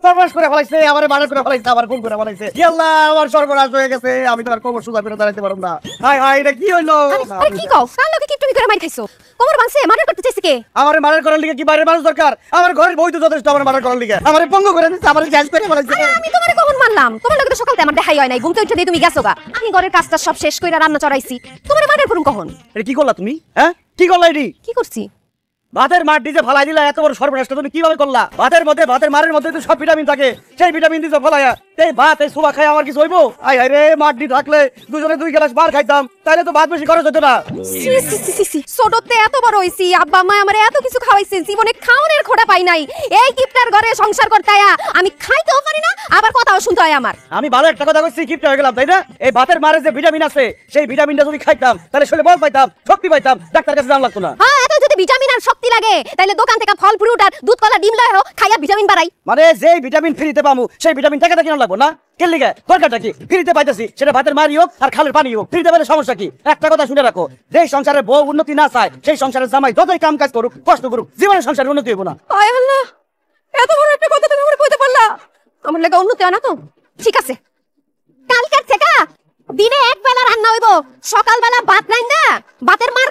সর্বনাশ করে ফেলাইছে, আমার মার্ডার করে ফেলাইছে, আমার খুন করে ফেলাইছে। আল্লাহ, আমার সর্বনাশ হয়ে গেছে, আমি তো আর কোমর সোজা করে দাঁড়াইতে পারব না। হায় হায়, এটা কি হইলো? আরে কি কও, কাল লোকে কি তুমি করে মার খাইছো? কোমর ভাঙছে, মার্ডার করতে চাইছে কে? আমার মার্ডার করার লিগে কি বাইরের মানুষ দরকার? আমার ঘরের বই তো যথেষ্ট আমার মার্ডার করার লিগে। আমার পঙ্গু করে দিচ্ছে, আমার গ্যাস করে ফেলাইছে। আমি তোমারে কখন মারলাম? তোমার লগে তো সকালতে আমার দেখাই হয় নাই, ঘুমতে উঠে দিয়ে তুমি গেছো গা। আমি ঘরের কাজটা সব শেষ কইরা রান্না চড়াইছি, তোমারে মার্ডার করুম কখন? এটা কি করলা তুমি? হ্যাঁ, কি করলা এডি? কি করছি? ভাতের মার ডিজে ফলাই দিলা, এত বড় সর্বনাশটা তুমি কিভাবে করলা? ভাতের মধ্যে, ভাতের মারের মধ্যে তো সব ভিটামিন থাকে, সেই ভিটামিন দিতে ফলাইয়া এই ভাত এই সুবা খাই আমার কিছু হইবো? আই হায় রে, মাটি থাকলে দুজনে 2 গ্লাস মার খাইতাম, তাইলে তো ভাত বেশি খরচ হতো না। ছোটতে এত বড় হইছি, আব্বা মা আমারে এত কিছু খাওয়াইছে, জীবনে খাওয়ানোর খোটা পাই নাই। এই কিপটার ঘরে সংসার করতে আয়া আমি খাইতেও পারি না, আবার কথাও শুনতে হয় আমার। আমি ভালো একটা কথা কইছি, কিপটা হয়ে গেলাম তাই না? এই ভাতের মারে যে ভিটামিন আছে, সেই ভিটামিনটা যদি খাইতাম তাহলে শরীরে বল পাইতাম, শক্তি পাইতাম, ডাক্তার কাছে যাওয়া লাগতো না। হ্যাঁ, এত যদি ভিটামিন আর শক্তি লাগে তাহলে দোকান থেকে ফল ফ্রুট আর দুধ কলা ডিম লয় খাইয়া ভিটামিন বাড়াই। মানে যেই ভিটামিন ফ্রিতে পামু, সেই ভিটামিন টাকা কিনা লাগবো না? কেন লিগে? দরকারটা কি? ফ্রিতে পাইতেছি, সেটা ভাতের মারি হোক আর খালের পানি হোক, ফ্রিতে পেলে সমস্যা কি? একটা কথা শুনে রাখো, যে সংসারে বউ উন্নতি না চায়, সেই সংসারের জামাই যতই কাম কাজ করুক, কষ্ট করুক, জীবনের সংসারে উন্নতি হইব না। আয় আল্লাহ, এত বড় একটা কথা তুমি আমারে কইতে পারলা? আমার লাগা উন্নতি হয় না তো? ঠিক আছে, কালকের থেকে দিনে এক বেলা রান্না হইব, সকালবেলা ভাত রাইন্দা ভাতের মার